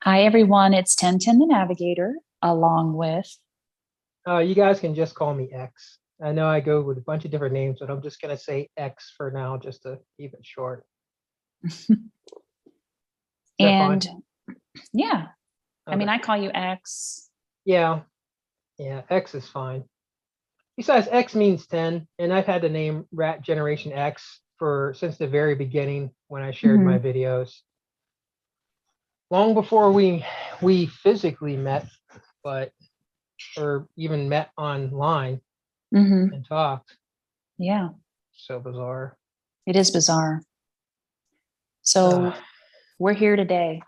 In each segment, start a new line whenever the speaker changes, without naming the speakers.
Hi, everyone. It's 1010 the Navigator, along with.
You guys can just call me X. I know I go with a bunch of different names, but I'm just gonna say X for now, just to keep it short. Is that fine?
And yeah, I mean,
Okay.
I call you X.
Yeah, yeah, X is fine. Besides, X means 10, and I've had the name Rat Generation X for since the very beginning when I shared my
Hmm.
videos. Long before we physically met, but or even met online
Hmm.
and talked.
Yeah,
So bizarre.
it is bizarre.
Uh,
So, we're here today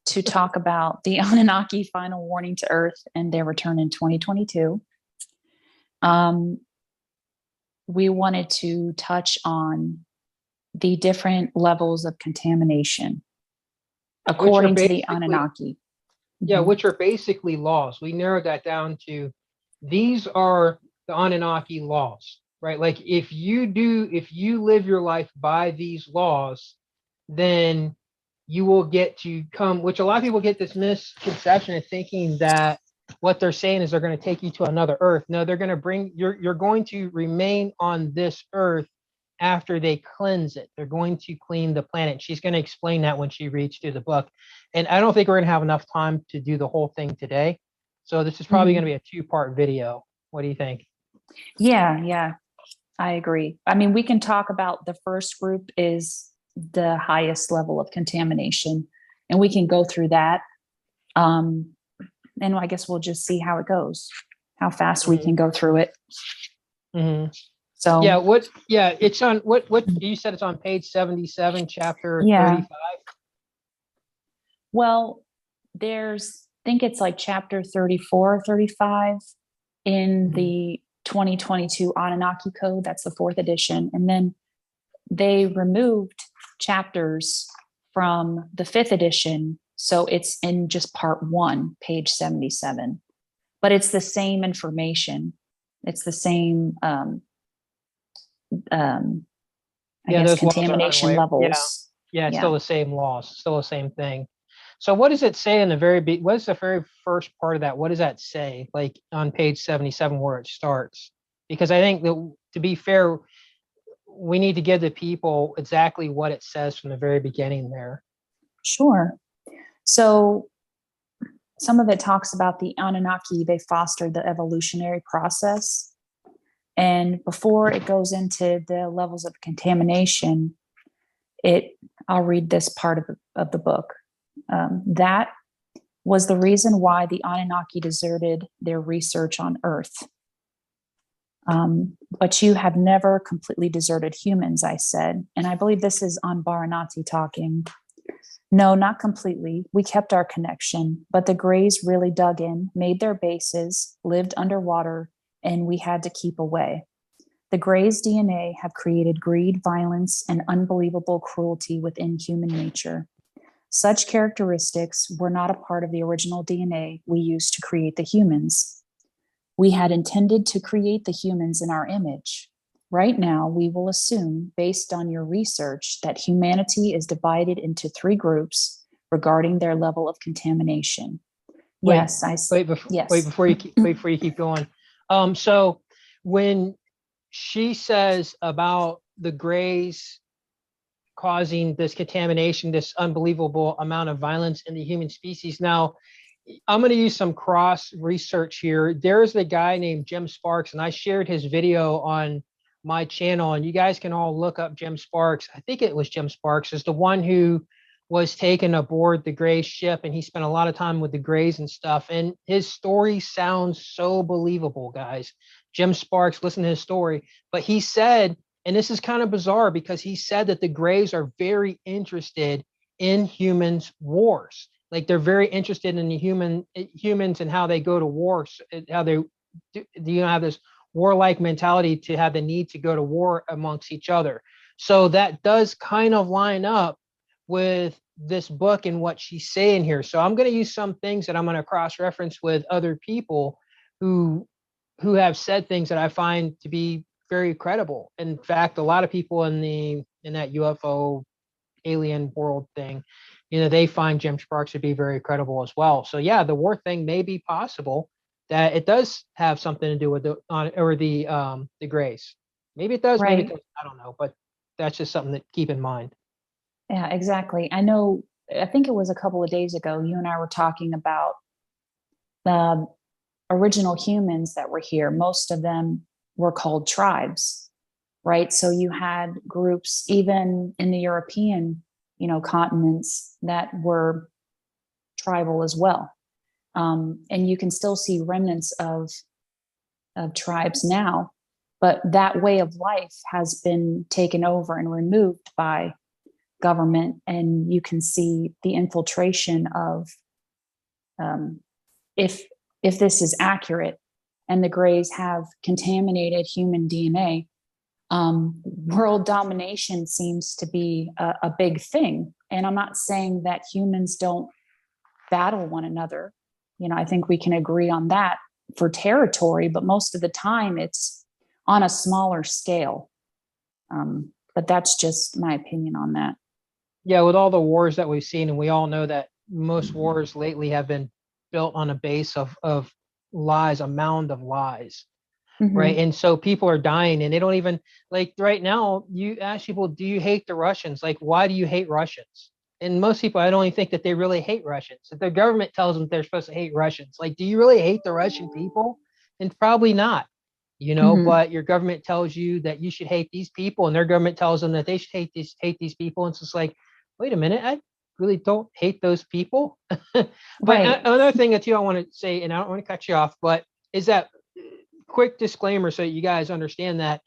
to talk about the Anunnaki final warning to Earth and their return in 2022. Um, we wanted to touch on the different levels of contamination
which are
according to the
basically
Anunnaki.
Yeah,
Hmm.
which are basically laws. We narrowed that down to these are the Anunnaki laws, right? Like if you live your life by these laws, then you will get to come, which a lot of people get this misconception of thinking that what they're saying is they're going to take you to another Earth. No, they're going to bring you're going to remain on this Earth after they cleanse it. They're going to clean the planet. She's going to explain that when she reads through the book. And I don't think we're going to have enough time to do the whole thing today. So this is probably going to
Hmm.
be a two-part video. What do you think?
Yeah, yeah. I agree. I mean, we can talk about the first group is the highest level of contamination, and we can go through that. Um, and I guess we'll just see how it goes, how fast we
Mm-hmm.
can go through it.
Mm-hmm. Yeah,
So,
what yeah, it's on what you said it's on page 77, chapter
yeah.
35.
Well, I think it's like chapter 34 or 35 in
Mm-hmm.
the 2022 Anunnaki Code. That's the fourth edition. And then they removed chapters from the fifth edition. So it's in just part one, page 77. But it's the same information. It's the same, um, I
Yeah,
guess,
those laws are
contamination
unwavering. Yeah.
levels.
Yeah, it's
Yeah.
still the same laws, still the same thing. So what does it say in the what is the very first part of that? What does that say? Like on page 77 where it starts? Because I think that to be fair, we need to give the people exactly what it says from the very beginning there.
Sure. So some of it talks about the Anunnaki, they fostered the evolutionary process. And before it goes into the levels of contamination, it I'll read this part of the book. That was the reason why the Anunnaki deserted their research on Earth. But you have never completely deserted humans, I said. And I believe this is on Baranati talking. No, not completely. We kept our connection, but the Greys really dug in, made their bases, lived underwater, and we had to keep away. The Greys' DNA have created greed, violence, and unbelievable cruelty within human nature. Such characteristics were not a part of the original DNA we used to create the humans. We had intended to create the humans in our image. Right now, we will assume, based on your research, that humanity is divided into three groups regarding their level of contamination.
Wait,
Yes, I.
wait
Yes.
before you keep going. So when she says about the Greys causing this contamination, this unbelievable amount of violence in the human species. Now, I'm going to use some cross research here. There's a guy named Jim Sparks, and I shared his video on my channel, and you guys can all look up Jim Sparks. I think it was Jim Sparks, is the one who was taken aboard the Gray ship, and he spent a lot of time with the Grays and stuff. And his story sounds so believable, guys. Jim Sparks, listen to his story. But he said, and this is kind of bizarre because he said that the Greys are very interested in humans' wars. Like they're very interested in the humans and how they go to war, how they have this warlike mentality to have the need to go to war amongst each other. So that does kind of line up with this book and what she's saying here. So I'm going to use some things that I'm going to cross reference with other people who who have said things that I find to be very credible. In fact, a lot of people in that UFO alien world thing, they find Jim Sparks to be very credible as well. So yeah, the war thing may be possible, that it does have something to do with the Greys. Maybe it does, maybe it
Right.
doesn't. I don't know, but that's just something to keep in mind.
Yeah, exactly. I know, I think it was a couple of days ago, you and I were talking about the original humans that were here. Most of them were called tribes, right? So you had groups, even in the European, continents, that were tribal as well. And you can still see remnants of tribes now, but that way of life has been taken over and removed by government. And you can see the infiltration of, um, if this is accurate and the Greys have contaminated human DNA, world domination seems to be a big thing. And I'm not saying that humans don't battle one another. I think we can agree on that for territory, but most of the time it's on a smaller scale. But that's just my opinion on that.
Yeah, with all the wars that we've seen, and we all know that most wars lately have been built on a base of lies, a mound of lies, right?
Mm-hmm.
And so people are dying, and they don't even, like, right now. You ask people, "Do you hate the Russians?" Like, why do you hate Russians? And most people, I don't even think that they really hate Russians. If the government tells them they're supposed to hate Russians, like, do you really hate the Russian people? And probably not,
Mm-hmm.
But your government tells you that you should hate these people, and their government tells them that they should hate these people. And it's just like, wait a minute, I really don't hate those people. But
Right.
another thing that I want to say, and I don't want to cut you off, but is that quick disclaimer so you guys understand that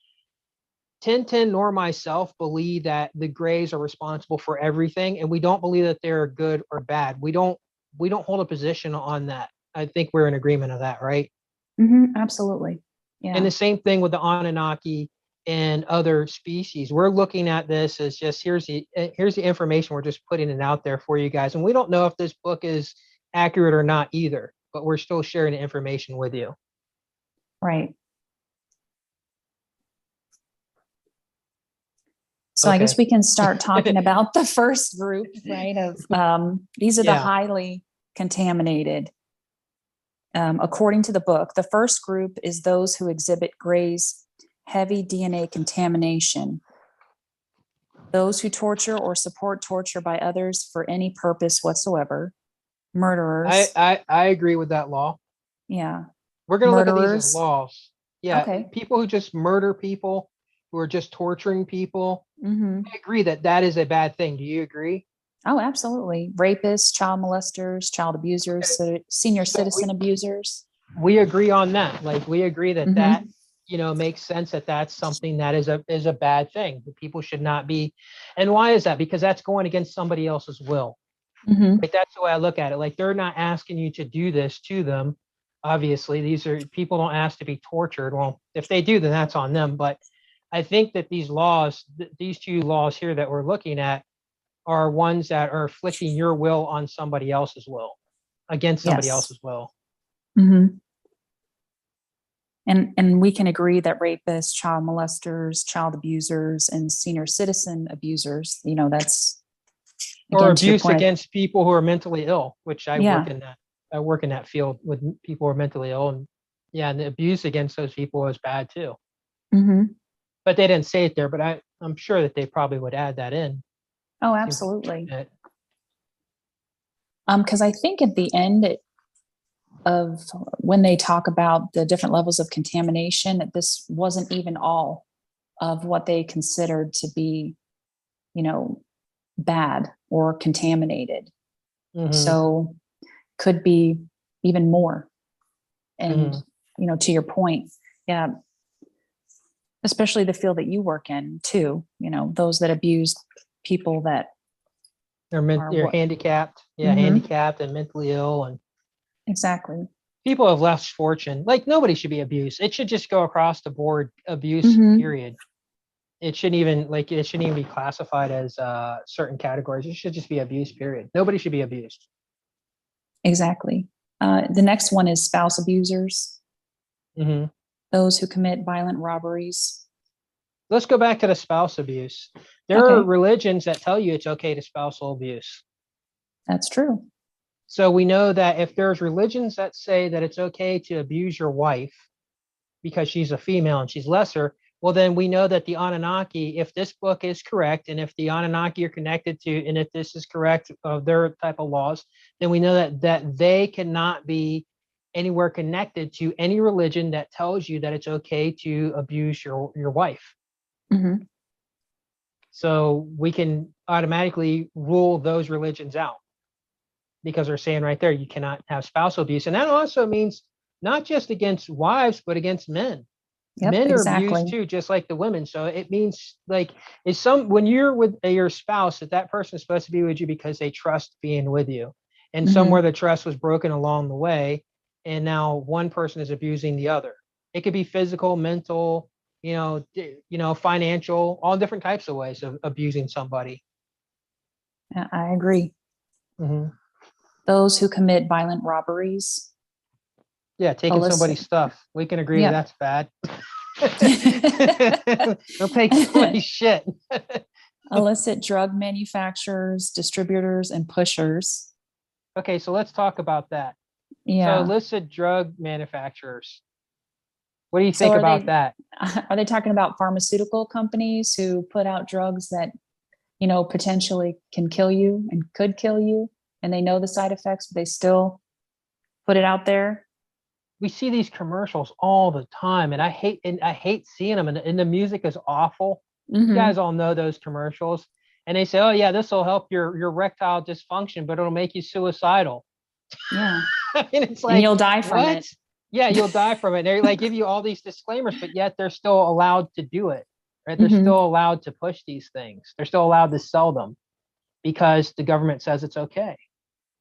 1010 nor myself believe that the Greys are responsible for everything, and we don't believe that they're good or bad. We don't hold a position on that. I think we're in agreement of that, right?
Mm-hmm. Absolutely.
And
Yeah.
the same thing with the Anunnaki and other species. We're looking at this as just here's the information. We're just putting it out there for you guys, and we don't know if this book is accurate or not either. But we're still sharing the information with you.
Right. So I guess
Okay.
we can start talking about the first group, right? Of these are the
Yeah.
highly contaminated. According to the book, the first group is those who exhibit Gray's heavy DNA contamination. Those who torture or support torture by others for any purpose whatsoever.
I,
Murderers.
I I agree with that law.
Yeah.
We're going to look at these as
Murderers.
laws. Yeah,
Okay.
people who just murder people, who are just torturing people.
Mm-hmm.
I agree that that is a bad thing. Do you agree?
Oh, absolutely. Rapists, child molesters, child abusers,
Okay.
senior
So
citizen abusers.
we agree on that. Like, we agree that
Mm-hmm.
makes sense, that that's something that is a bad thing. That people should not be. And why is that? Because that's going against somebody else's will.
Mm-hmm.
Right? That's the way I look at it. Like, they're not asking you to do this to them. Obviously, these are people don't ask to be tortured. Well, if they do, then that's on them. But I think that these two laws here that we're looking at, are ones that are inflicting your will on somebody else's will, against somebody
Yes.
else's will.
Mm-hmm. And we can agree that rapists, child molesters, child abusers, and senior citizen abusers, that's
Or
again to your
abuse
point.
against people who are mentally ill, which
Yeah.
I work in that field with people who are mentally ill. And yeah, and the abuse against those people is bad too.
Mm-hmm.
But they didn't say it there, but I'm sure that they probably would add that in.
Oh,
Seems
absolutely.
like
Because I think at the end of when they talk about the different levels of contamination, that this wasn't even all of what they considered to be, you know, bad or contaminated.
mm-hmm,
So could be even more. And,
mm-hmm.
to your point, yeah, especially the field that you work in too, those that abuse people that are
They're
what?
handicapped. Yeah,
Mm-hmm.
handicapped and mentally ill, and
Exactly.
people have less fortune. Like, nobody should be abused. It should just go across the board abuse,
Mm-hmm.
period. It shouldn't even be classified as certain categories. It should just be abuse, period. Nobody should be abused.
Exactly. The next one is spouse abusers,
Mm-hmm.
those who commit violent robberies.
let's go back to the spouse abuse. There are
Okay,
religions that tell you it's okay to spousal abuse.
that's true.
So we know that if there's religions that say that it's okay to abuse your wife because she's a female and she's lesser, well, then we know that the Anunnaki, if this book is correct, and if the Anunnaki are connected to, and if this is correct of their type of laws, then we know that they cannot be anywhere connected to any religion that tells you that it's okay to abuse your wife.
Hmm.
So we can automatically rule those religions out because they're saying right there you cannot have spousal abuse, and that also means not just against wives but against men.
Yep,
Men are abused
exactly.
too, just like the women. So it means like is some when you're with your spouse, that person is supposed to be with you because they trust being with you, and somewhere
Hmm.
the trust was broken along the way, and now one person is abusing the other. It could be physical, mental, financial, all different types of ways of abusing somebody.
I agree.
Hmm.
Those who commit violent robberies,
Yeah, taking
illicit.
somebody's stuff. We can agree that
Yep.
that's bad. Don't take somebody's shit.
Illicit drug manufacturers, distributors, and pushers.
Okay, so let's talk about that. So
Yeah.
illicit drug manufacturers. What do you
So
think about that?
are they talking about pharmaceutical companies who put out drugs that, potentially can kill you and could kill you, and they know the side effects, but they still put it out there?
We see these commercials all the time, and I hate seeing them. And the music is awful. You guys
Hmm.
all know those commercials, and they say, "Oh yeah, this will help your erectile dysfunction, but it'll make you suicidal."
Yeah.
And it's
And
like,
you'll die from
what?
it.
Yeah, you'll die from it. They like give you all these disclaimers, but yet they're still allowed to do it, right? They're
Hmm.
still allowed to push these things. They're still allowed to sell them because the government says it's okay,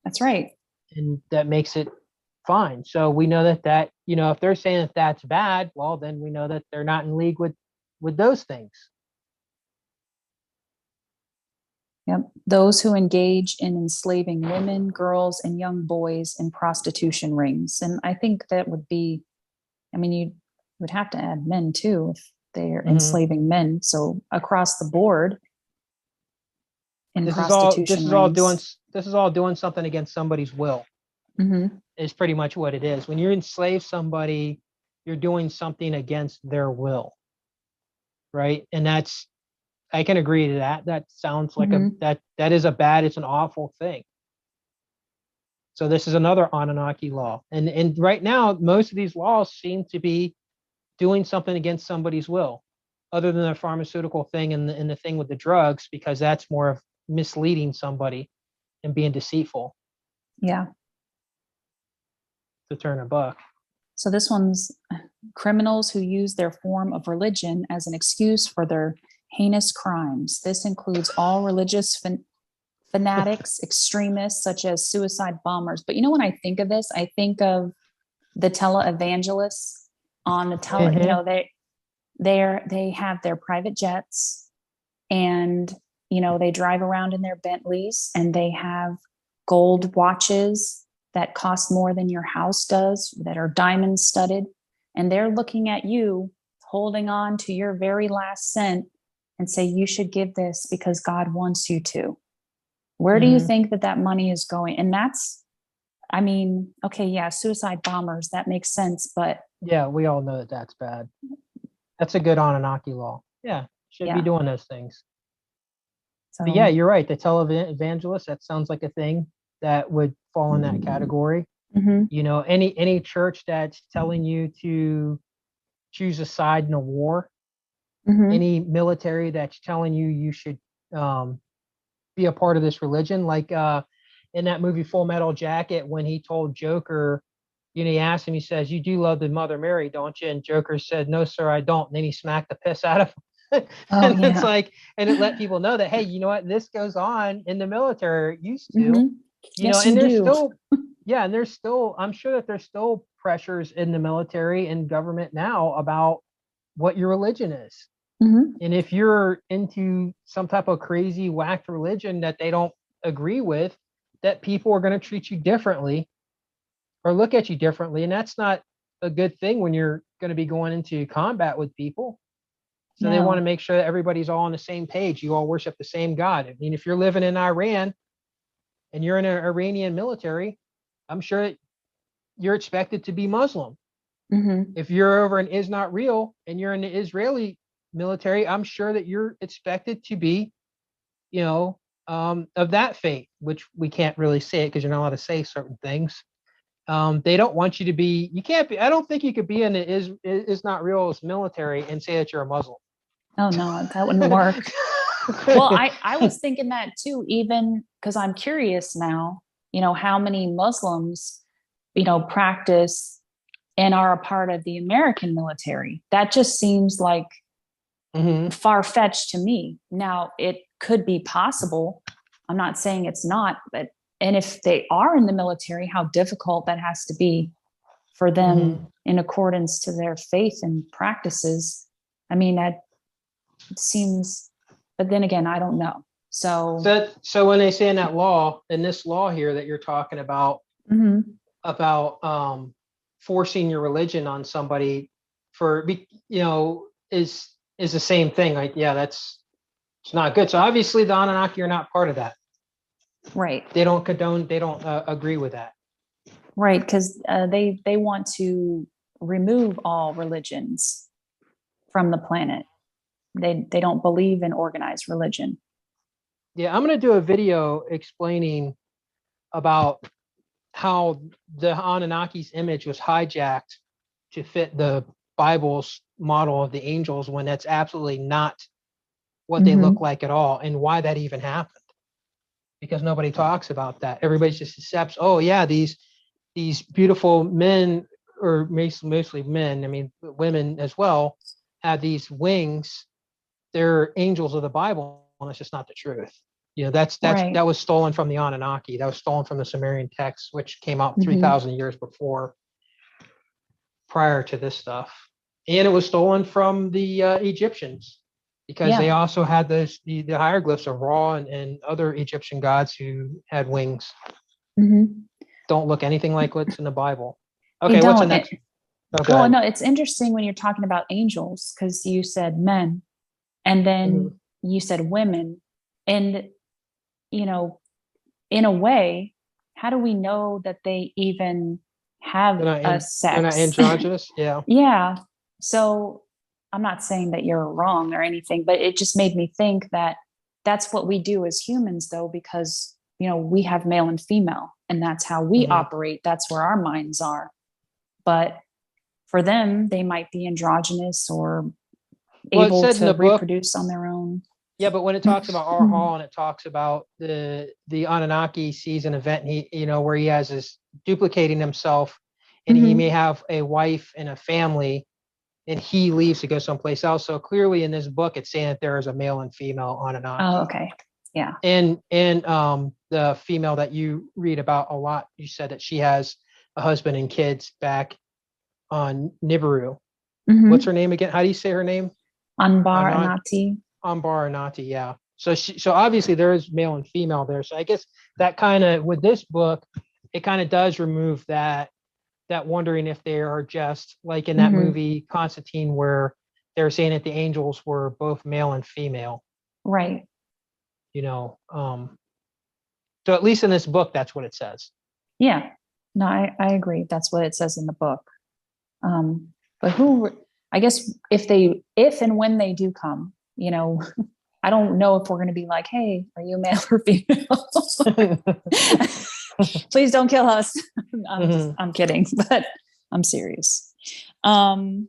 That's right.
and that makes it fine. So we know that if they're saying that that's bad, well, then we know that they're not in league with those things.
Yep. Those who engage in enslaving women, girls, and young boys in prostitution rings. And I think that would be, I mean, you would have to add men too if they're
Hmm.
enslaving men. So across the board in
This is all. This
prostitution
is all doing.
rings.
This is all doing something against somebody's will.
Hmm.
Is pretty much what it is. When you enslave somebody, you're doing something against their will, right? And that's I can agree to that. That sounds like
Hmm.
that is a bad. It's an awful thing. So this is another Anunnaki law, and right now most of these laws seem to be doing something against somebody's will, other than the pharmaceutical thing and the thing with the drugs, because that's more of misleading somebody and being deceitful
Yeah.
to turn a buck.
So this one's criminals who use their form of religion as an excuse for their heinous crimes. This includes all religious fanatics, extremists such as suicide bombers. But when I think of this, I think of the televangelists on the
Hmm.
they have their private jets, and they drive around in their Bentleys, and they have gold watches that cost more than your house does, that are diamond studded, and they're looking at you holding on to your very last cent and say you should give this because God wants you to. Where do you
Hmm.
think that money is going? And that's, I mean, okay, yeah, suicide bombers, that makes sense, but
Yeah, we all know that that's bad. That's a good Anunnaki law. Yeah, should be
yeah.
doing those things. But yeah,
So,
you're right. The televangelist, that sounds like a thing that would fall in that category.
mhm,
Any church that's telling you to choose a side in a war,
mhm,
any military that's telling you should um, be a part of this religion, like in that movie Full Metal Jacket, when he told Joker, he asked him, he says, "You do love the Mother Mary, don't you?" And Joker said, "No, sir, I don't." And then he smacked the piss out of him.
oh
And it's
yeah,
like, and it let people know that, hey, you know what, this goes on in the military, it used to,
mhm. Yes, you
and there's
do.
still, yeah, and there's still, I'm sure that there's still pressures in the military and government now about what your religion is.
Mhm.
And if you're into some type of crazy whacked religion that they don't agree with, that people are going to treat you differently or look at you differently. And that's not a good thing when you're going to be going into combat with people. So they want to
No.
make sure that everybody's all on the same page. You all worship the same God. I mean, if you're living in Iran and you're in an Iranian military, I'm sure you're expected to be Muslim.
Hmm.
If you're over in Is Not Real and you're in the Israeli military, I'm sure that you're expected to be, of that faith, which we can't really say it because you're not allowed to say certain things. They don't want you to be. You can't be. I don't think you could be in the Is Not Real's military and say that you're a Muslim.
Oh no, that wouldn't work. Well, I was thinking that too, even because I'm curious now, how many Muslims, practice and are a part of the American military. That just seems like
Hmm.
far-fetched to me. Now, it could be possible. I'm not saying it's not, but and if they are in the military, how difficult that has to be for
Hmm.
them in accordance to their faith and practices. I mean, that seems, but then again, I don't know. So,
So when they say in that law, in this law here that you're talking
mhm.
about forcing your religion on somebody for is the same thing. Like, yeah, it's not good. So obviously the Anunnaki are not part of that.
Right,
They don't condone. They don't agree with that.
right, because they want to remove all religions from the planet. They don't believe in organized religion.
Yeah, I'm going to do a video explaining about how the Anunnaki's image was hijacked to fit the Bible's model of the angels when that's absolutely not what they look
Hmm.
like at all, and why that even happened. Because nobody talks about that. Everybody just accepts, oh yeah, these beautiful men, or mostly men, I mean women as well, have these wings. They're angels of the Bible, and it's just not the truth.
Right.
That was stolen from the Anunnaki. That was stolen from the Sumerian text, which came out
Hmm.
3,000 years before, prior to this stuff, and it was stolen from the Egyptians because they
Yeah.
also had the hieroglyphs of Ra and other Egyptian gods who had wings.
Hmm.
Don't look anything like what's in the Bible.
They
Okay, what's the
don't.
next? Oh, go
Well,
ahead.
no, it's interesting when you're talking about angels because you said men and then
Mhm.
you said women. And, you know, in a way, how do we know that they even have a
They're not
sex?
androgynous. Yeah.
Yeah. So I'm not saying that you're wrong or anything, but it just made me think that that's what we do as humans, though, because, we have male and female, and that's how we
Hmm.
operate. That's where our minds are. But for them, they might be androgynous or
Well, it
able
said in
to
the book.
reproduce on their own.
Yeah, but when it talks about our hall and it talks about the Anunnaki sees an event, where he has this duplicating himself, and he may
Hmm.
have a wife and a family, and he leaves to go someplace else. So clearly, in this book, it's saying that there is a male and female
Oh,
Anunnaki,
okay. Yeah.
and the female that you read about a lot, you said that she has a husband and kids back on Nibiru. What's her
Hmm.
name again? How do you say her name?
Anbar
Anat
Anati.
Ambar Anati, yeah. So obviously there is male and female there. So I guess that kind of, with this book, it kind of does remove that wondering if they are just like in that
Hmm.
movie Constantine, where they're saying that the angels were both male and female.
Right.
You know, um, so at least in this book, that's what it says.
Yeah. No, I agree. That's what it says in the book. Um, but I guess if and when they do come, I don't know if we're going to be like, hey, are you male or female? Please don't kill us.
Mhm.
I'm kidding, but I'm serious. Um,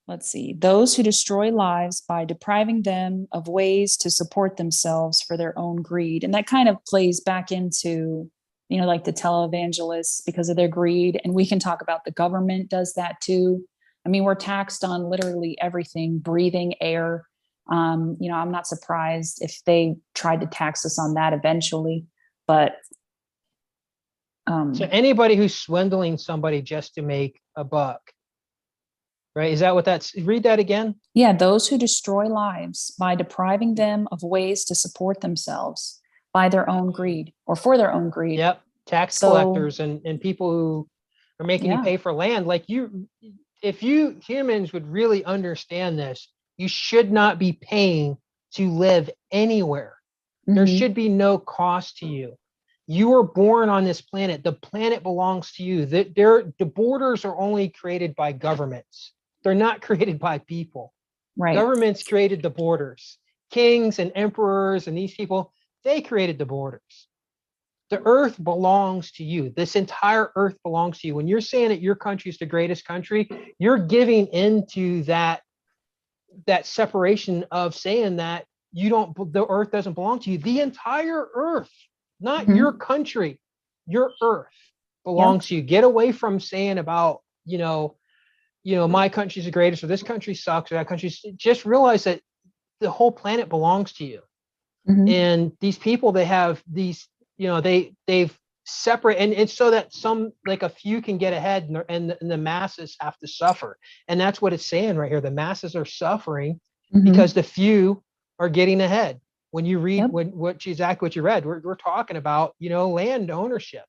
let's see. Those who destroy lives by depriving them of ways to support themselves for their own greed. And that kind of plays back into, like the televangelists because of their greed. And we can talk about the government does that too. I mean, we're taxed on literally everything, breathing air. I'm not surprised if they tried to tax us on that eventually, but
So
um,
anybody who's swindling somebody just to make a buck, right? Is that what that's? Read that again.
yeah, those who destroy lives by depriving them of ways to support themselves by their own greed or for their own greed.
Yep. Tax
So,
collectors and people who are making you
yeah.
pay for land. Like if you humans would really understand this, You should not be paying to live anywhere. There
Mhm.
should be no cost to you. You were born on this planet. The planet belongs to you. The borders are only created by governments. They're not created by people.
Right.
Governments created the borders. Kings and emperors and these people, they created the borders. The earth belongs to you. This entire earth belongs to you. When you're saying that your country is the greatest country, you're giving into that separation of saying that the earth doesn't belong to you. The entire earth, not
Mhm.
your country, your earth
Yep.
belongs to you. Get away from saying about, my country's the greatest or this country sucks or that country. Just realize that the whole planet belongs to you.
Mhm.
And these people, they have these, they've separate, and it's so that some, like a few can get ahead, and the masses have to suffer. And that's what it's saying right here. The masses are suffering because
Mhm.
the few are getting ahead. When you read
Yep.
exactly what you read, we're talking about, land ownership.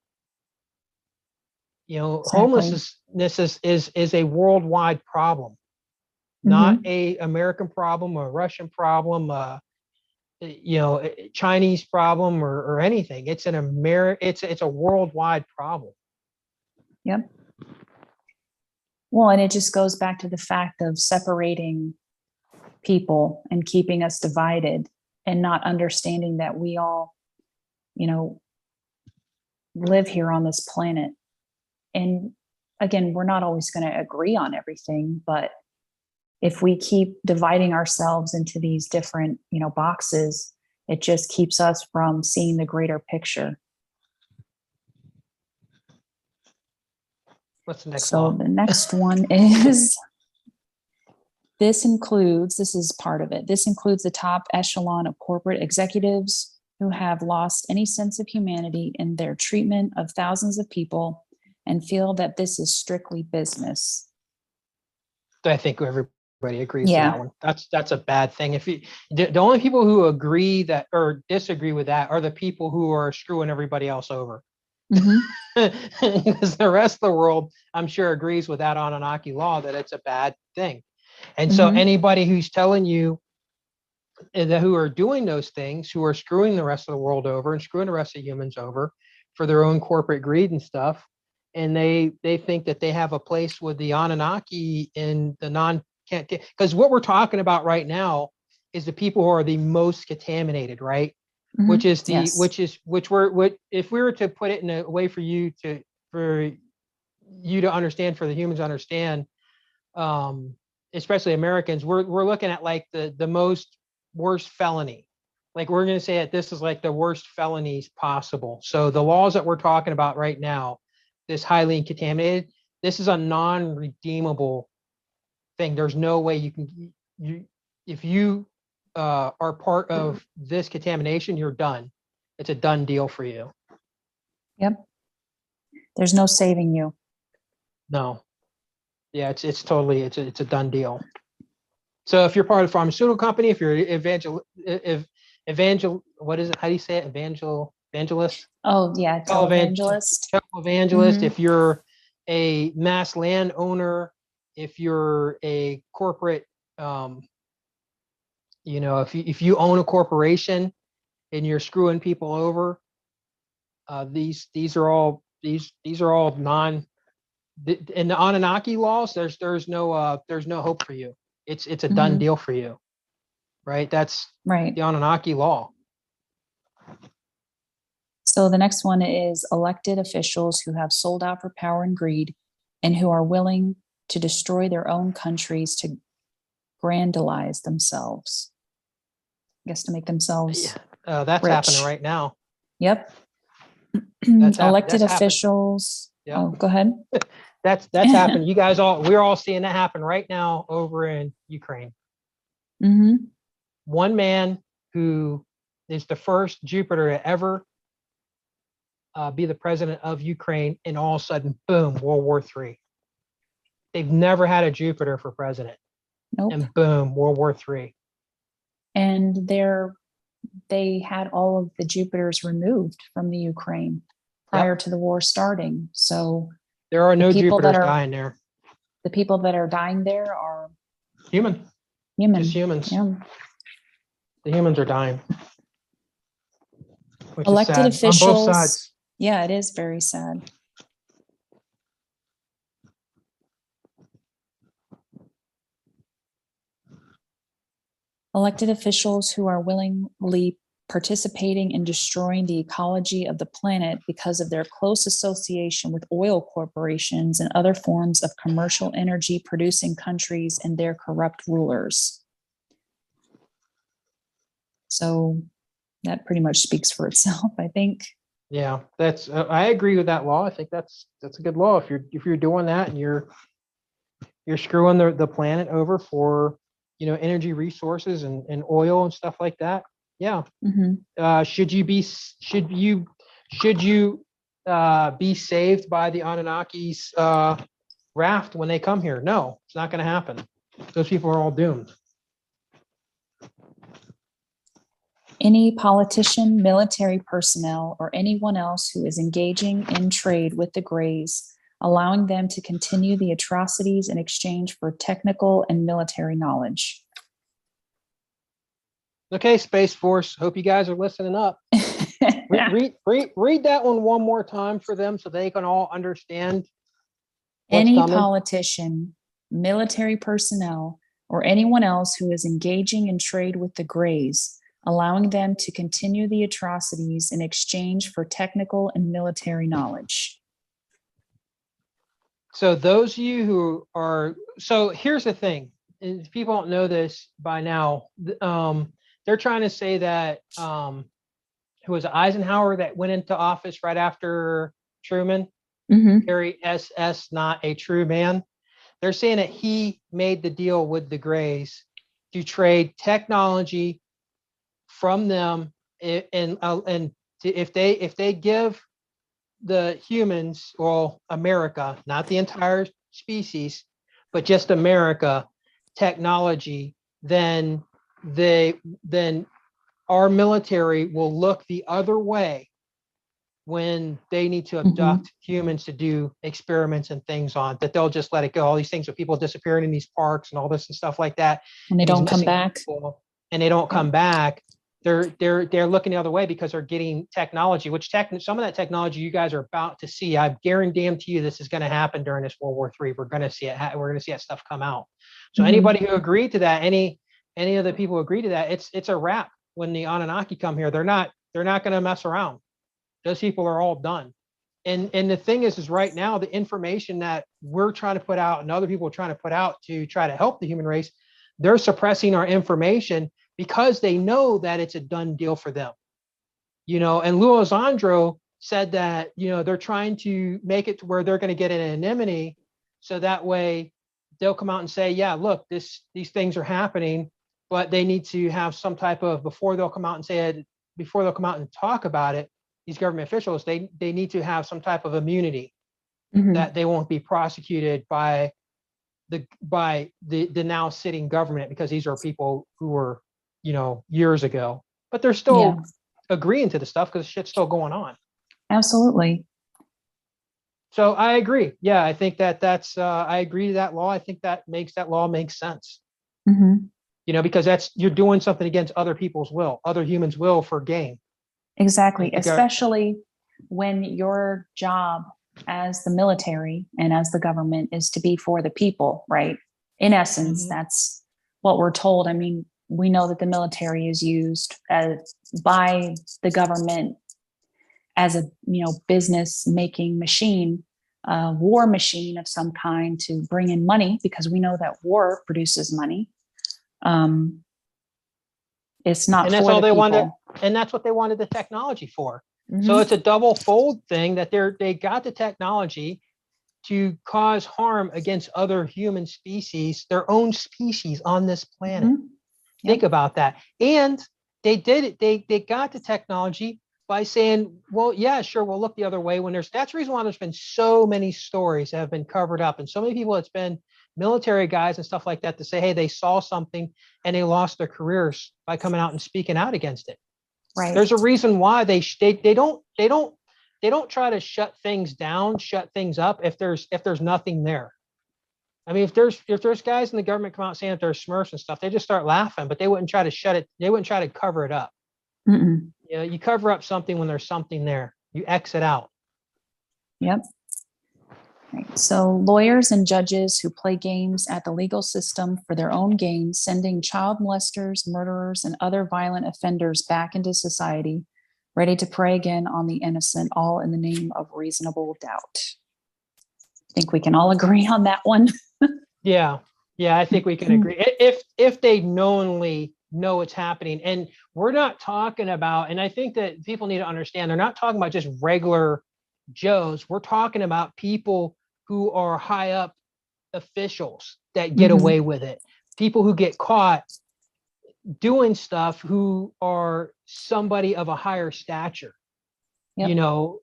Exactly.
Homelessness is a worldwide problem, not
Mhm.
a American problem or a Russian problem, Chinese problem or anything. It's an it's a worldwide problem.
Yep. Well, and it just goes back to the fact of separating people and keeping us divided and not understanding that we all, you know, live here on this planet. And again, we're not always going to agree on everything, but if we keep dividing ourselves into these different, boxes, it just keeps us from seeing the greater picture.
What's the next
So
law?
the next one is this is part of it. This includes the top echelon of corporate executives who have lost any sense of humanity in their treatment of thousands of people and feel that this is strictly business.
I think everybody agrees to that
Yeah.
one. That's a bad thing. If you the only people who agree that or disagree with that are the people who are screwing everybody else over.
Mm-hmm.
Because the rest of the world, I'm sure, agrees with that Anunnaki law that it's a bad thing. And so
Mm-hmm.
anybody who's telling you that who are doing those things, who are screwing the rest of the world over and screwing the rest of humans over for their own corporate greed and stuff, and they think that they have a place with the Anunnaki in the non can't because what we're talking about right now is the people who are the most contaminated, right?
Mm-hmm.
Which is
Yes.
what if we were to put it in a way for you to understand, for the humans to understand, um, especially Americans, we're looking at like the most worst felony. Like we're going to say that this is like the worst felonies possible. So the laws that we're talking about right now, this highly contaminated, this is a non-redeemable thing. There's no way you if you are part of this contamination, you're done. It's a done deal for you.
Yep. There's no saving you.
No, yeah, it's totally it's a done deal. So if you're part of a pharmaceutical company, if you're what is it? How do you say it? Evangelist,
Oh, yeah. Televangelist.
televangelist.
Mm-hmm.
If you're a mass landowner, if you're a corporate, um, if you own a corporation and you're screwing people over, these are all non. In the Anunnaki laws, there's no hope for you. It's a done
Mm-hmm.
deal for you, right? That's
Right.
the Anunnaki law.
So the next one is elected officials who have sold out for power and greed and who are willing to destroy their own countries to grandize themselves. I guess to make
Yeah,
themselves
that's happening
rich.
right now.
Yep.
That's
Elected
happened.
officials.
Yep,
Oh, go ahead.
that's happened. We're all seeing that happen right now over in Ukraine.
Mm-hmm.
One man who is the first Jupiter to ever be the president of Ukraine, and all of a sudden, boom, World War III. They've never had a Jupiter for president,
Nope.
and boom, World War III.
And they had all of the Jupiters removed from the Ukraine prior
Yep,
to the war starting. So
there are
the
no
people that
Jupiters
are
dying there.
the people that are dying there are
Human.
Human.
Just humans.
Yeah.
The humans are dying. Which
Elected
is sad on both
officials.
sides.
Yeah, it is very sad. Elected officials who are willingly participating in destroying the ecology of the planet because of their close association with oil corporations and other forms of commercial energy producing countries and their corrupt rulers. So that pretty much speaks for itself, I think.
Yeah, that's I agree with that law. I think that's a good law. If you're doing that and you're screwing the planet over for, you know, energy resources and oil and stuff like that. Yeah.
Mm-hmm.
Should you be saved by the Anunnaki's raft when they come here? No, it's not going to happen. Those people are all doomed.
Any politician, military personnel, or anyone else who is engaging in trade with the Greys, allowing them to continue the atrocities in exchange for technical and military knowledge.
Okay, Space Force. Hope you guys are listening up. read that one more time for them so they can all understand.
Any politician, military personnel, or anyone else who is engaging in trade with the Greys, allowing them to continue the atrocities in exchange for technical and military knowledge.
So those of you who are, so here's the thing, if people don't know this by now, they're trying to say that who was Eisenhower that went into office right after Truman, Harry S.S., not a true man. They're saying that he made the deal with the Greys to trade technology from them, and if they give the humans, well, America, not the entire species, but just America, technology, then our military will look the other way when they need to abduct humans to do experiments and things on, that they'll just let it go. All these things with people disappearing in these parks and all this and stuff like that.
And they don't come back.
And they don't come back. They're looking the other way because they're getting technology, which some of that technology you guys are about to see. I guarantee you this is going to happen during this World War III. We're going to see it. We're going to see that stuff come out. So anybody who agreed to that, any of the people who agree to that, it's a wrap. When the Anunnaki come here, they're not going to mess around. Those people are all done. And the thing is right now, the information that we're trying to put out and other people are trying to put out to try to help the human race, they're suppressing our information because they know that it's a done deal for them. You know, and Lou Alessandro said that, you know, they're trying to make it to where they're going to get an anonymity, so that way they'll come out and say, yeah, look, these things are happening, but they need to have some type of, before they'll come out and say it, before they'll come out and talk about it, these government officials, they need to have some type of immunity, that they won't be prosecuted by the now sitting government, because these are people who were, you know, years ago, but they're still agreeing to the stuff because shit's still going on.
Absolutely.
So I agree. Yeah, I think that's I agree to that law. I think that law makes sense. You know, because you're doing something against other people's will, other humans' will for gain.
Exactly. Especially when your job as the military and as the government is to be for the people, right? In essence, that's what we're told. I mean, we know that the military is used by the government as a, you know, business making machine, war machine of some kind to bring in money, because we know that war produces money. It's not, and that's all they wanted,
and that's what they wanted the technology for. So it's a double fold thing, that they got the technology to cause harm against other human species, their own species on this planet. Think about that. And they did it. They got the technology by saying, well, yeah, sure, we'll look the other way. That's the reason why there's been so many stories that have been covered up, and so many people, it's been military guys and stuff like that, to say, hey, they saw something and they lost their careers by coming out and speaking out against it.
Right.
There's a reason why they don't try to shut things down, shut things up if there's nothing there. I mean, if there's guys in the government come out saying that they're Smurfs and stuff, they just start laughing, but they wouldn't try to shut it. They wouldn't try to cover it up.
Mm-mm.
You know, you cover up something when there's something there. You X it out.
Yep. Right. So lawyers and judges who play games at the legal system for their own gain, sending child molesters, murderers, and other violent offenders back into society, ready to prey again on the innocent, all in the name of reasonable doubt. I think we can all agree on that one.
Yeah. Yeah, I think we can agree. If they knowingly know it's happening. And we're not talking about, and I think that people need to understand, they're not talking about just regular Joes. We're talking about people who are high up officials that get away with it. People who get caught doing stuff who are somebody of a higher stature.
Yep.
You know,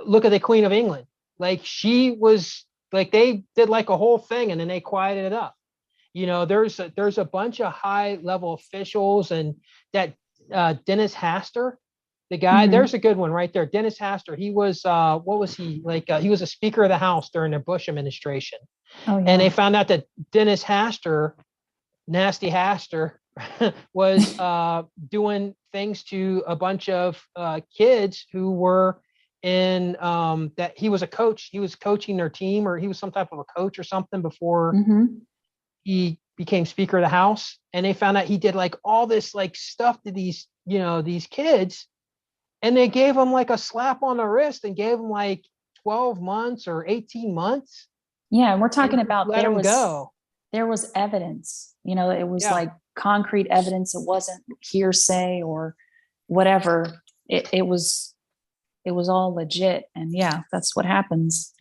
look at the Queen of England. Like she was like they did like a whole thing and then they quieted it up. You know, there's a bunch of high level officials and that Dennis Haster, the guy, there's a good one right there. Dennis Haster, he was what was he like? He was a Speaker of the House during the Bush administration.
Oh, yeah.
And they found out that Dennis Haster, Nasty Haster, was doing things to a bunch of kids who were in that he was a coach. He was coaching their team, or he was some type of a coach or something before he became Speaker of the House. And they found out he did like all this like stuff to these, you know, these kids. And they gave him like a slap on the wrist and gave him like 12 months or 18 months.
Yeah, and we're talking about
let him go.
There was evidence, you know, it was
Yeah.
like concrete evidence. It wasn't hearsay or whatever. It was all legit. And yeah, that's what happens.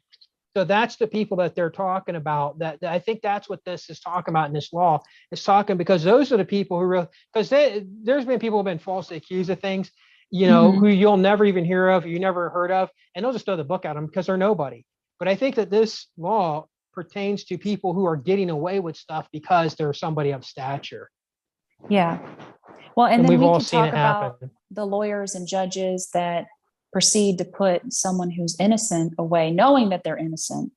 So that's the people that they're talking about. That I think that's what this is talking about in this law. It's talking because those are the people who really, because there's been people who've been falsely accused of things, you know, who you'll never even hear of, you never heard of, and they'll just throw the book at them because they're nobody. But I think that this law pertains to people who are getting away with stuff because they're somebody of stature.
Yeah. Well, and then
we've
we
all
can
seen
talk
it
about
happen.
the lawyers and judges that proceed to put someone who's innocent away, knowing that they're innocent,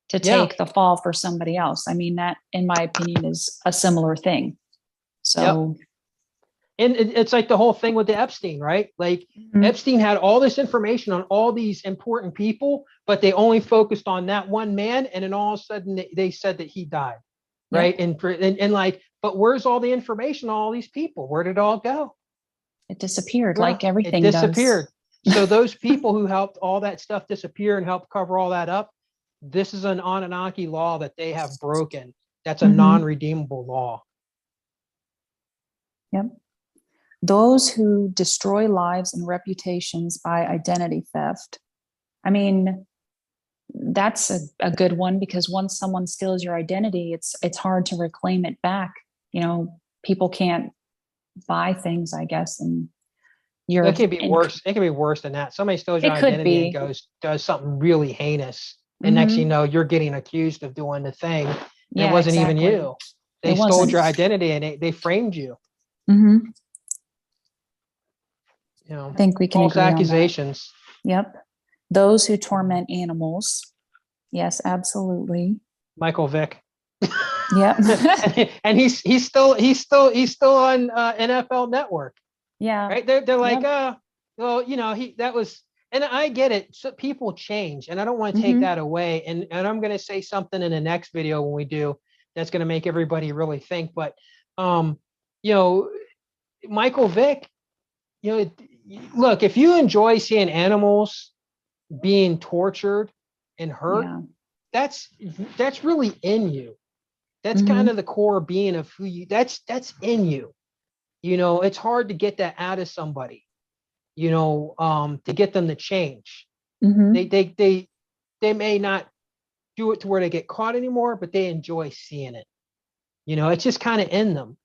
to take the fall for somebody else. I mean, that, in my opinion, is a similar thing. So,
and it's like the whole thing with the Epstein, right? Like Epstein had all this information on all these important people, but they only focused on that one man. And then all of a sudden they said that he died, right? And like, but where's all the information on all these people? Where did it all go?
It disappeared, like everything
it disappeared.
does.
So those people who helped all that stuff disappear and helped cover all that up, this is an Anunnaki law that they have broken. That's a non-redeemable law.
Yep. Those who destroy lives and reputations by identity theft. I mean, that's a good one, because once someone steals your identity, it's hard to reclaim it back. You know, people can't buy things, I guess, and
it can be worse. It can be worse than that. Somebody steals your identity and does something really heinous, and next thing you know, you're getting accused of doing the thing. It wasn't even you. They stole your identity and they framed you. You know,
I think we can
false accusations.
Yep. Those who torment animals. Yes, absolutely.
Michael Vick.
Yep.
and he's still on NFL Network.
Yeah.
Right. They're like, well, you know, that was, and I get it. So people change, and I don't want to take that away. And I'm going to say something in the next video when we do that's going to make everybody really think. But, you know, Michael Vick, you know, look, if you enjoy seeing animals being tortured and hurt, that's really in you. That's kind of the core being of who you, that's in you. You know, it's hard to get that out of somebody, you know, to get them to change. They may not do it to where they get caught anymore, but they enjoy seeing it. You know, it's just kind of in them.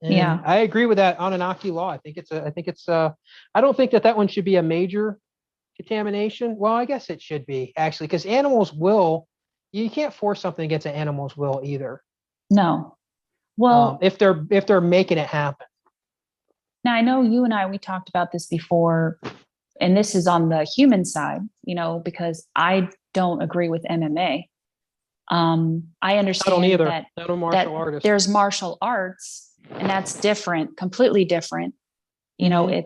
And I agree with that Anunnaki law. I think it's I don't think that one should be a major contamination. Well, I guess it should be, actually, because animals will, you can't force something against an animal's will either.
No. Well,
if they're making it happen.
Now, I know you and we talked about this before, and this is on the human side, you know, because I don't agree with MMA. I
I don't
understand
either.
that
I'm a martial artist.
there's martial arts, and that's different, completely different. You know,
Mhm.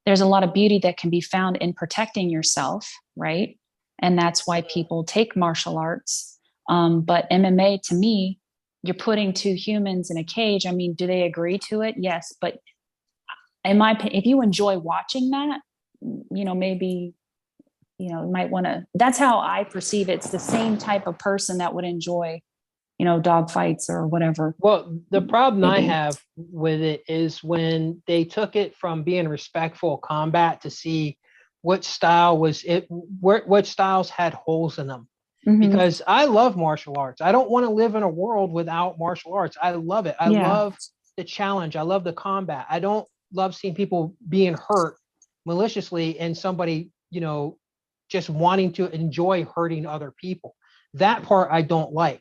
there's a lot of beauty that can be found in protecting yourself, right? And that's why people take martial arts. But MMA, to me, you're putting two humans in a cage. I mean, do they agree to it? Yes, but in my opinion, if you enjoy watching that, maybe you might want to. That's how I perceive it. It's the same type of person that would enjoy, dog fights or whatever.
Well, the problem I
Maybe.
have with it is when they took it from being respectful combat to see what style was it, what styles had holes in them.
Hmm.
Because I love martial arts. I don't want to live in a world without martial arts. I love it. I
Yeah.
love the challenge. I love the combat. I don't love seeing people being hurt maliciously and somebody, just wanting to enjoy hurting other people. That part I don't like.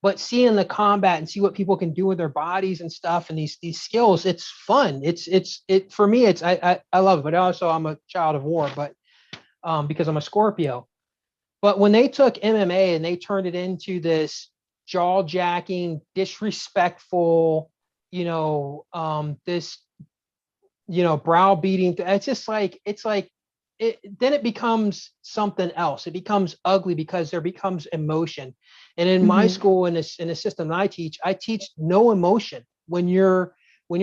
But seeing the combat and see what people can do with their bodies and stuff and these skills, it's fun. It for me. I love it. But also I'm a child of war. But because I'm a Scorpio. But when they took MMA and they turned it into this jaw jacking, disrespectful, this, browbeating, then it becomes something else. It becomes ugly because there becomes emotion. And in my
Hmm.
school, in the system that I teach no emotion. When you're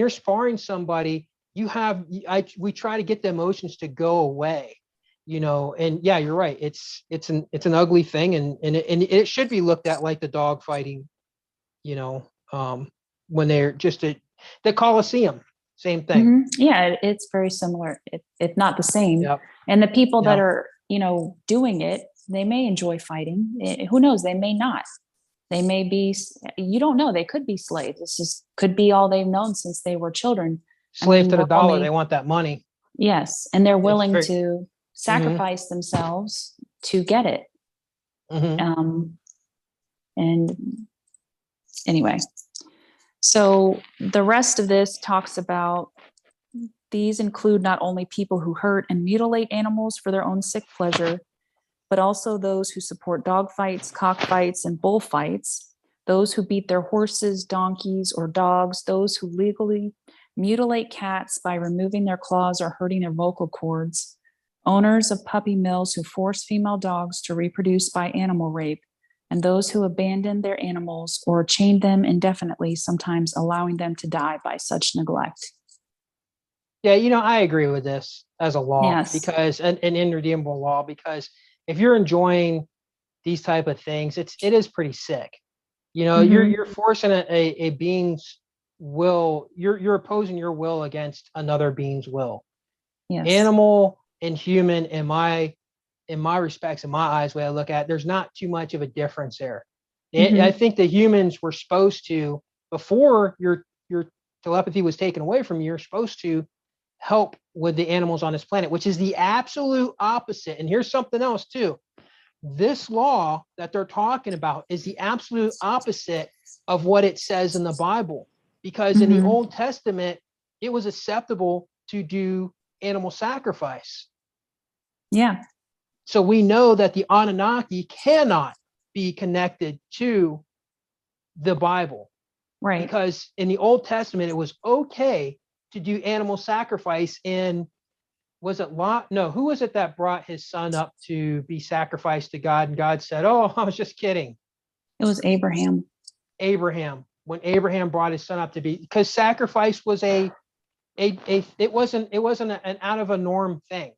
sparring somebody, we try to get the emotions to go away, and yeah, you're right. It's an ugly thing, and it should be looked at like the dog fighting, you know, when they're just the Coliseum, same thing.
Yeah, it's very similar, if not the same.
Yep.
And the people that
Yeah.
are, doing it, they may enjoy fighting. Who knows? They may not. They may be, you don't know, they could be slaves. This just could be all they've known since they were children. I
Slave
mean,
to the
we're
dollar. They
only,
want that money.
yes, and they're
It's
willing
very.
to
Mm-hmm.
sacrifice themselves to get it.
Mm-hmm.
And anyway, so the rest of this talks about these include not only people who hurt and mutilate animals for their own sick pleasure, but also those who support dog fights, cockfights, and bullfights, those who beat their horses, donkeys, or dogs, those who legally mutilate cats by removing their claws or hurting their vocal cords, owners of puppy mills who force female dogs to reproduce by animal rape, and those who abandon their animals or chain them indefinitely, sometimes allowing them to die by such neglect.
Yeah, I agree with this as a law
Yes.
because an irredeemable law because if you're enjoying these type of things, it is pretty sick.
Mm-hmm.
You're forcing a being's will. You're opposing your will against another being's will.
Yes.
Animal and human, in my respects, in my eyes, way I look at, there's not too much of a difference there. I
Mm-hmm.
think the humans were supposed to, before your telepathy was taken away from you, you're supposed to help with the animals on this planet, which is the absolute opposite. And here's something else too. This law that they're talking about is the absolute opposite of what it says in the Bible. Because in the
Mm-hmm.
Old Testament, it was acceptable to do animal sacrifice.
Yeah.
So we know that the Anunnaki cannot be connected to the Bible
Right.
because in the Old Testament, it was okay to do animal sacrifice in, was it Lot? No, who was it that brought his son up to be sacrificed to God? And God said, "Oh, I was just kidding."
It was Abraham.
Abraham, when Abraham brought his son up to be, because sacrifice was it wasn't an out of a norm thing.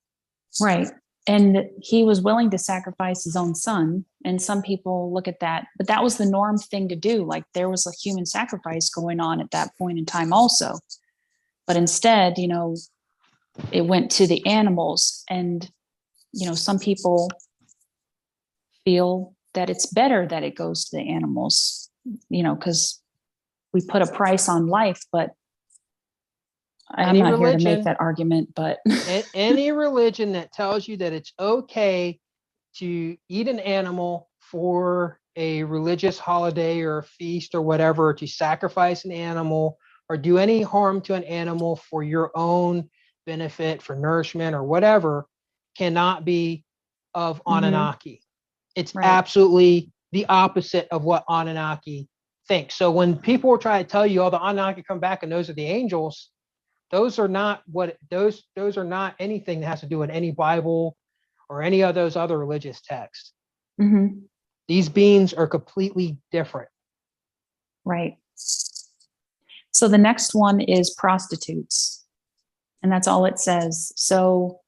Right. And he was willing to sacrifice his own son. And some people look at that, but that was the norm thing to do. Like there was a human sacrifice going on at that point in time, also. But instead, it went to the animals. And, some people feel that it's better that it goes to the animals, because we put a price on life. But I'm
Any
not here to make
religion,
that argument, but
any religion that tells you that it's okay to eat an animal for a religious holiday or a feast or whatever, to sacrifice an animal or do any harm to an animal for your own benefit, for nourishment or whatever, cannot be of
Mhm.
Anunnaki. It's
Right.
absolutely the opposite of what Anunnaki think. So when people will try to tell you, oh, the Anunnaki come back and those are the angels, those are not those are not anything that has to do with any Bible or any of those other religious texts.
Mm-hmm.
These beings are completely different.
Right. So the next one is prostitutes, and that's all it says. So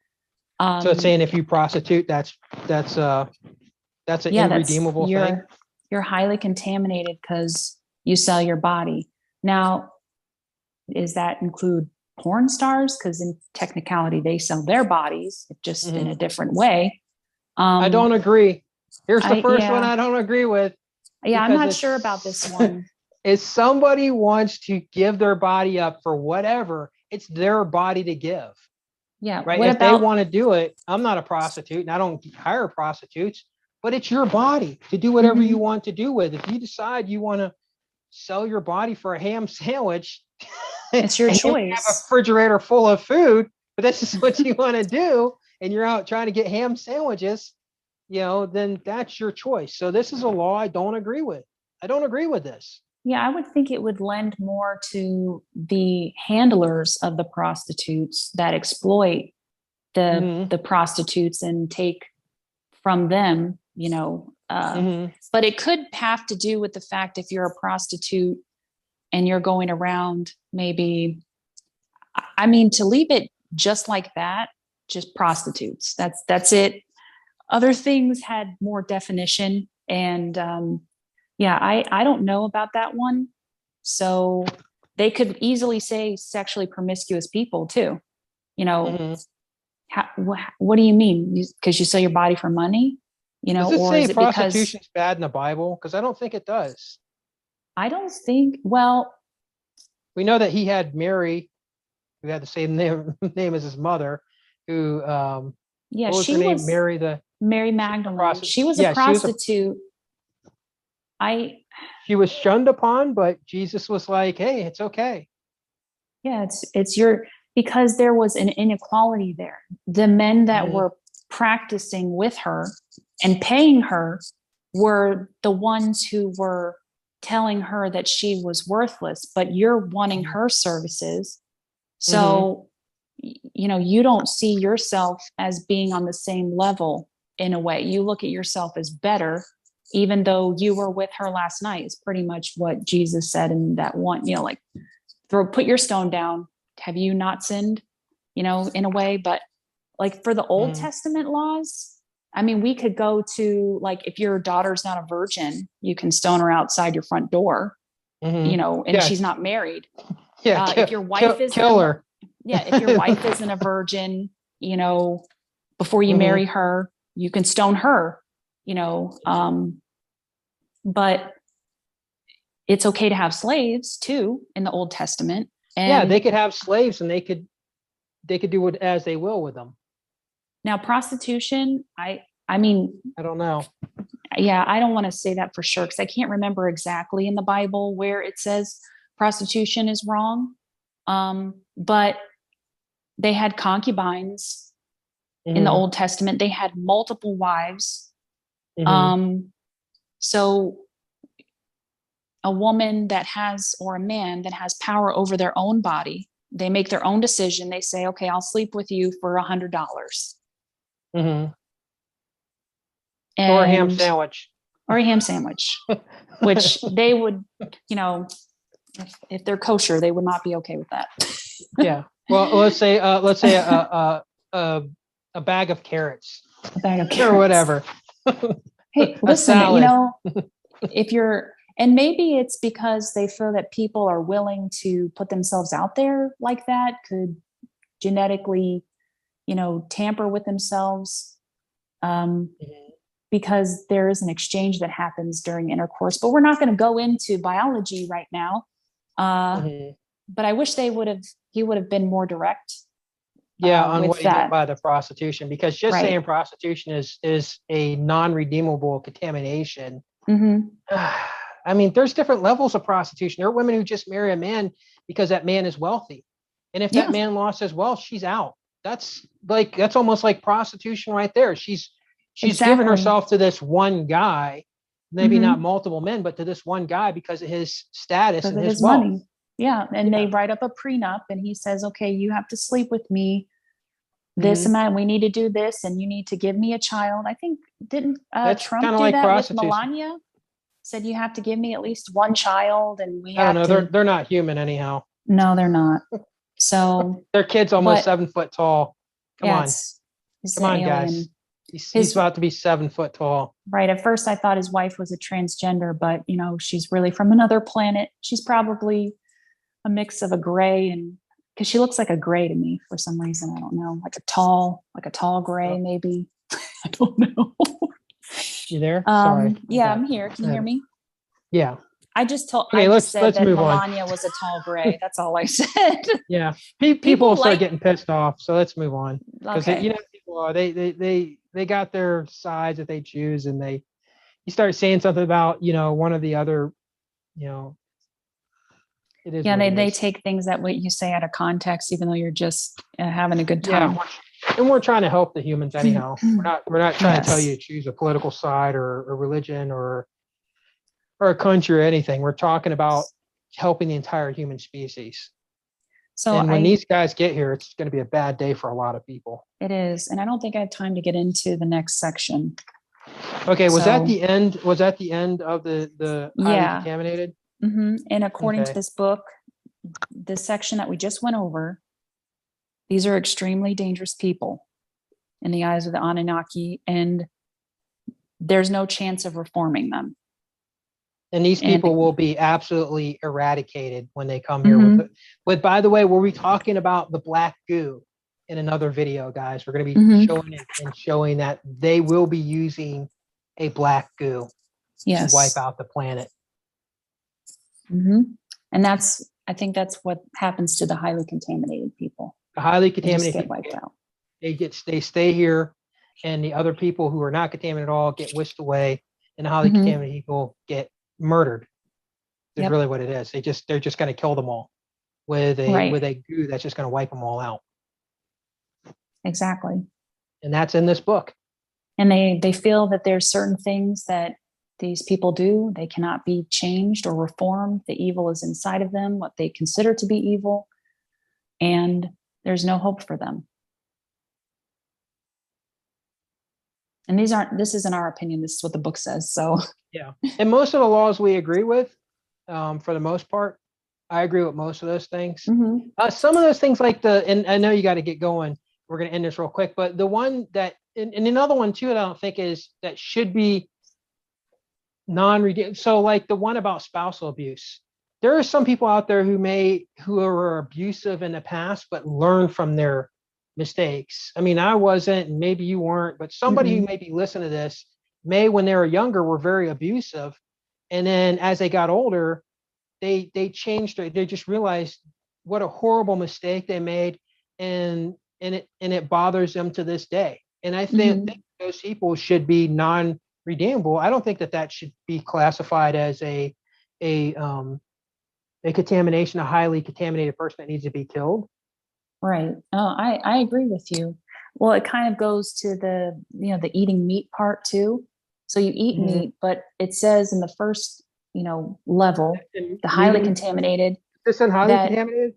it's saying if you prostitute, that's an irredeemable thing.
You're highly contaminated because you sell your body. Now, does that include porn stars? Because in technicality, they sell their bodies, just in a different way.
I don't agree. Here's the first one I don't agree with.
Yeah, I'm not sure about this one.
If somebody wants to give their body up for whatever, it's their body to give.
Yeah.
Right. If they want to do it, I'm not a prostitute and I don't hire prostitutes, but it's your body to do whatever you want to do with. If you decide you want to sell your body for a ham sandwich,
it's your choice.
You have a refrigerator full of food, but this is what you want to do, and you're out trying to get ham sandwiches, then that's your choice. So this is a law I don't agree with. I don't agree with this.
Yeah, I would think it would lend more to the handlers of the prostitutes that exploit the prostitutes and take from them, but it could have to do with the fact if you're a prostitute and you're going around maybe, to leave it just like that, just prostitutes, that's it. Other things had more definition, and I don't know about that one. So they could easily say sexually promiscuous people too. What do you mean? Because you sell your body for money?
Does it say prostitution's bad in the Bible? Because I don't think it does.
I don't think. Well,
we know that he had Mary, who had the same name as his mother, who she was Mary Magdalene.
She was a prostitute.
She was shunned upon, but Jesus was like, "Hey, it's okay."
Yeah, because there was an inequality there. The men that were practicing with her and paying her were the ones who were telling her that she was worthless, but you're wanting her services. So, you don't see yourself as being on the same level in a way. You look at yourself as better, even though you were with her last night, is pretty much what Jesus said in that one, put your stone down. Have you not sinned, in a way? But like for the Old Testament laws, we could go to, like, if your daughter's not a virgin, you can stone her outside your front door, and she's not married.
Yeah.
If your wife is
kill her.
If your wife isn't a virgin, before you marry her, you can stone her, but it's okay to have slaves too in the Old Testament. And
they could have slaves and they could do it as they will with them.
Now, prostitution, I
don't know.
Yeah, I don't want to say that for sure because I can't remember exactly in the Bible where it says prostitution is wrong. But they had concubines in the Old Testament. They had multiple wives. So a woman or a man that has power over their own body, they make their own decision. They say, okay, I'll sleep with you for $100.
Or a ham sandwich.
Which they would, if they're kosher, they would not be okay with that.
Yeah. Well, let's say a bag of carrots.
A bag of carrots.
Or whatever.
Hey, listen, if you're, and maybe it's because they feel that people are willing to put themselves out there like that, could genetically, tamper with themselves. Because there is an exchange that happens during intercourse, but we're not going to go into biology right now. But I wish he would have been more direct.
On what he meant by the prostitution, because just saying prostitution is a non-redeemable contamination. There's different levels of prostitution. There are women who just marry a man because that man is wealthy. And if that man lost his wealth, she's out. That's almost like prostitution right there. She's given herself to this one guy maybe not multiple men, but to this one guy because of his status
Because
and
of
his
his
wealth.
money. Yeah. And
Yeah.
they write up a prenup and he says, okay, you have to sleep with me this
Mhm.
amount. We need to do this and you need to give me a child. I think, didn't
That's kind
Trump
of
do
like
that with
prostitution.
Melania? Said you have to give me at least one child and we
I don't
have
know.
to.
They're not human anyhow.
No, they're not. So,
Their kid's almost
but
7 foot tall. Come
yeah,
on.
he's
Come
an
on, guys.
alien.
He's
His
about to be 7 foot tall.
Right. At first, I thought his wife was a transgender, but she's really from another planet. She's probably a mix of a gray and because she looks like a gray to me for some reason. I don't know, like a tall gray, maybe. I don't know.
You there? Sorry.
Yeah, I'm here. Can you hear me?
Yeah.
I
Okay,
just said
let's
that
move on.
Melania was a tall gray. That's all I said.
Yeah. People will start
like,
getting pissed off. So let's move on. Because
okay.
people are they got their sides that they choose, and you start saying something about, one of the other, it is
Yeah,
what it
they
is.
take things that what you say out of context, even though you're just having a good time.
Yeah. And we're trying to help the humans anyhow. We're not trying to tell
Yes.
you to choose a political side or a religion or a country or anything. We're talking about helping the entire human species.
So
And when these guys get here, it's going to be a bad day for a lot of people.
It is, and I don't think I have time to get into the next section.
Okay, was that
So,
the end? Was that the end of the highly
yeah.
contaminated?
And according to
Okay.
this book, the section that we just went over, these are extremely dangerous people in the eyes of the Anunnaki, and there's no chance of reforming them.
And these
And
people will be absolutely eradicated when they come here
Mhm.
with, by the way, were we talking about the black goo in another video, guys? We're going to be
Mhm.
showing it and showing that they will be using a black goo to wipe out the planet.
And I think that's what happens to the highly contaminated people.
The highly
They just
contaminated
get
people
wiped out.
they stay here, and the other people who are not contaminated at all get whisked away, and the highly contaminated people get murdered. Is really what it is. They're just going to kill them all with a goo that's just going to wipe them all out.
Exactly.
And that's in this book.
And they feel that there's certain things that these people do, they cannot be changed or reformed. The evil is inside of them, what they consider to be evil, and there's no hope for them. And this isn't our opinion, this is what the book says. So
yeah. And most of the laws we agree with, for the most part. I agree with most of those things. Some of those things and I know you got to get going. We're going to end this real quick, but the one that, and another one too, that I don't think that should be non-redeemed. So like the one about spousal abuse, there are some people out there who are abusive in the past, but learn from their mistakes. I mean, I wasn't, and maybe you weren't, but somebody who may be listening to this when they were younger, were very abusive. And then as they got older, they changed. They just realized what a horrible mistake they made, and it bothers them to this day. And I think those people should be non-redeemable. I don't think that should be classified as a contamination, a highly contaminated person that needs to be killed.
Right. Oh, I agree with you. Well, it kind of goes to the eating meat part too. So you eat meat, but it says in the first level, the highly contaminated.
This is highly contaminated?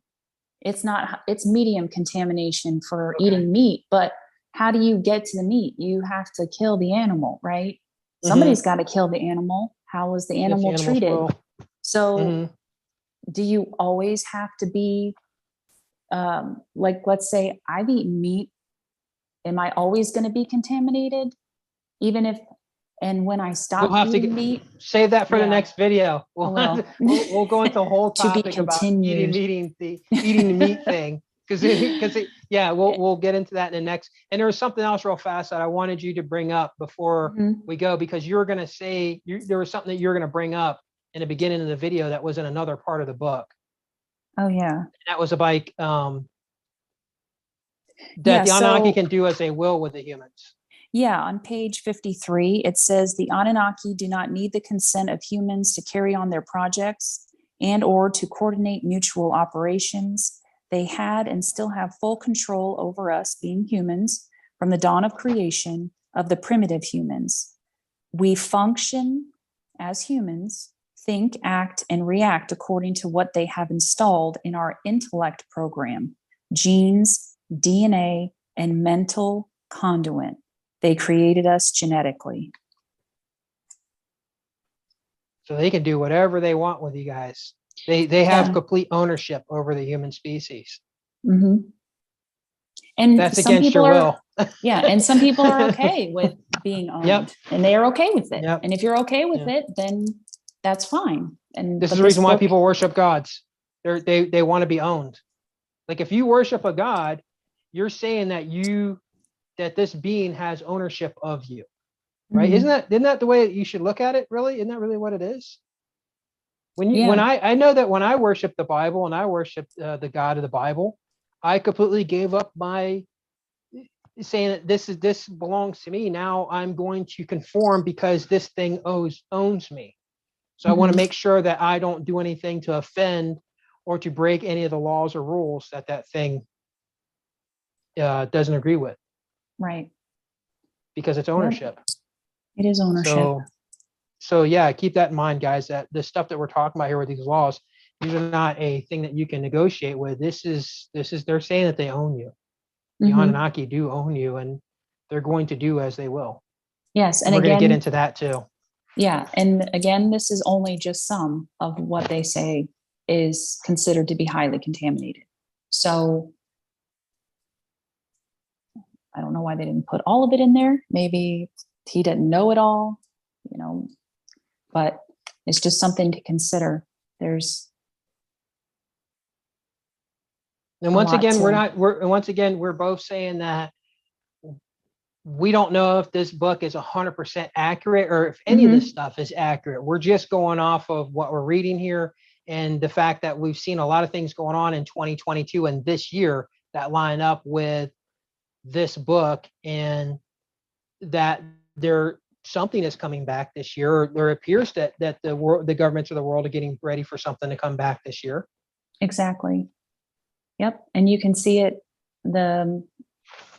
It's medium contamination for eating meat, but how do you get to the meat? You have to kill the animal, right? Somebody's got to kill the animal. How was the animal treated? So do you always have to be, like, let's say I've eaten meat. Am I always going to be contaminated? Even if, and when I stop eating meat,
save that for the next video. We'll go into a whole
to be
topic about
continued.
eating the meat thing. We'll get into that in the next. And there was something else real fast that I wanted you to bring up before we go, because you were going to say there was something that you're going to bring up in the beginning of the video that was in another part of the book.
Oh yeah.
That was about that the Anunnaki can do as they will with the humans.
Yeah, on page 53, it says the Anunnaki do not need the consent of humans to carry on their projects and or to coordinate mutual operations. They had and still have full control over us, being humans, from the dawn of creation of the primitive humans. We function as humans, think, act, and react according to what they have installed in our intellect program, genes, DNA, and mental conduit. They created us genetically.
So they can do whatever they want with you guys. They have complete ownership over the human species.
Mm-hmm. And
that's
some
against
people
your
are,
will.
yeah, and some people are okay with being owned,
Yep.
and they are okay with it.
Yep.
And if you're okay with
Yep.
it, then that's fine. And
this is the reason why people worship gods. They want to be owned. Like if you worship a god, you're saying that this being has ownership of you, right?
Mm-hmm.
Isn't that the way you should look at it? Really, isn't that really what it is? When
Yeah.
I know that when I worship the Bible and I worship the God of the Bible, I completely gave up my saying that this belongs to me. Now I'm going to conform because this thing owns me. So I want to
Mm-hmm.
make sure that I don't do anything to offend or to break any of the laws or rules that thing doesn't agree with.
Right.
Because it's ownership.
Yep. It is ownership.
So yeah, keep that in mind, guys, that the stuff that we're talking about here with these laws, these are not a thing that you can negotiate with. This is they're saying that they own you. The
Mm-hmm.
Anunnaki do own you, and they're going to do as they will.
Yes.
And we're going to get into that too.
Yeah. And again, this is only just some of what they say is considered to be highly contaminated. So I don't know why they didn't put all of it in there. Maybe he didn't know it all, but it's just something to consider. There's
And once again, we're both saying that we don't know if this book is 100% accurate or if any of this stuff is accurate. We're just going off of what we're reading here and the fact that we've seen a lot of things going on in 2022 and this year that line up with this book, and that something is coming back this year. Or there appears that the governments of the world are getting ready for something to come back this year.
Exactly. Yep. And you can see it. The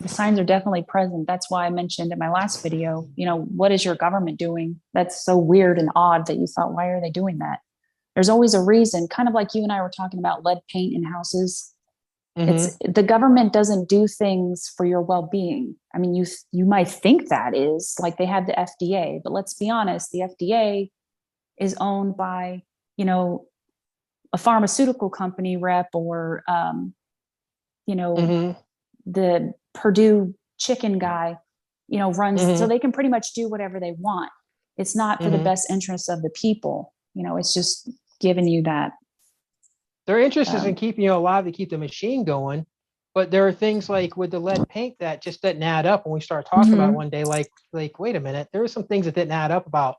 signs are definitely present. That's why I mentioned in my last video, what is your government doing? That's so weird and odd that you thought, why are they doing that? There's always a reason, kind of like you and I were talking about lead paint in houses. It's the government doesn't do things for your well-being. I mean, you might think that is like they have the FDA, but let's be honest, the FDA is owned by, a pharmaceutical company rep or, the Purdue chicken guy, runs, so they can pretty much do whatever they want. It's not for the best interests of the people. It's just giving you that.
Their interest is in keeping you alive to keep the machine going. But there are things like with the lead paint that just didn't add up when we start talking about it one day, like, wait a minute, there were some things that didn't add up about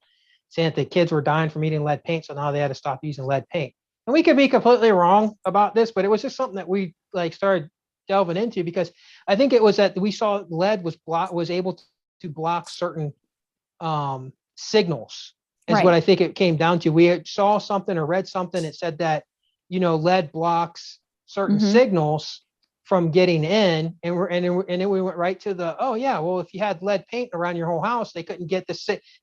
saying that the kids were dying from eating lead paint. So now they had to stop using lead paint. And we could be completely wrong about this, but it was just something that we started delving into, because I think it was that we saw lead was able to block certain signals is what I think it came down to. We saw something or read something that said that, lead blocks certain signals from getting in, and then we went right to if you had lead paint around your whole house, they couldn't get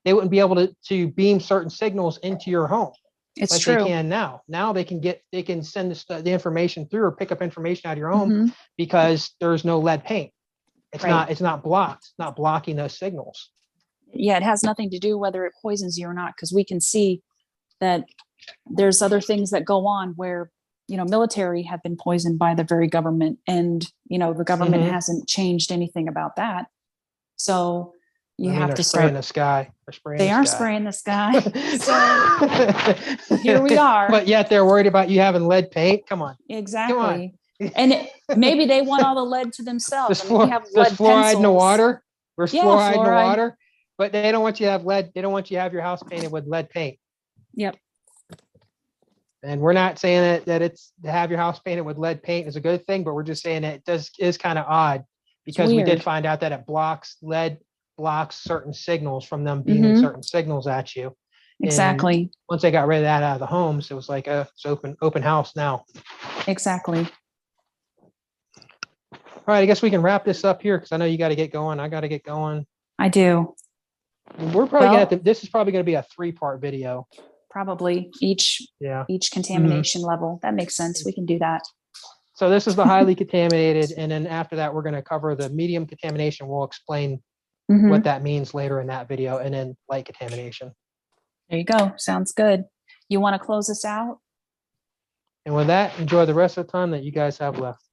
they wouldn't be able to beam certain signals into your home.
It's
like
true.
They can now. Now they can send the information through or pick up information out of your home because there's no lead paint. It's not blocked. It's not blocking those signals.
Yeah, it has nothing to do whether it poisons you or not, because we can see that there's other things that go on where, military have been poisoned by the very government, and, the government hasn't changed anything about that. So you have to
spray in the sky.
They are spraying the sky. So here we are.
But yet they're worried about you having lead paint. Come on.
Exactly. Come on. And maybe they want all the lead to themselves.
There's fluoride in the water. There's fluoride in the water. But they don't want you to have lead. They don't want you to have your house painted with lead paint.
Yep.
And we're not saying that it's to have your house painted with lead paint is a good thing, but we're just saying that is kind of odd, because we did find out that lead blocks certain signals from them beaming certain signals at you.
Exactly.
And once they got rid of that out of the homes, it was like it's open house now.
Exactly.
All right, I guess we can wrap this up here because I know you got to get going. I got to get going.
I do.
We're probably gonna have
Well-
to, this is probably gonna be a 3-part video.
Probably each
Yeah.
contamination level. That makes sense. We can do that.
So this is the highly contaminated, and then after that, we're gonna cover the medium contamination. We'll explain
Mhm.
what that means later in that video, and then light contamination.
There you go. Sounds good. You want to close us out?
And with that, enjoy the rest of the time that you guys have left.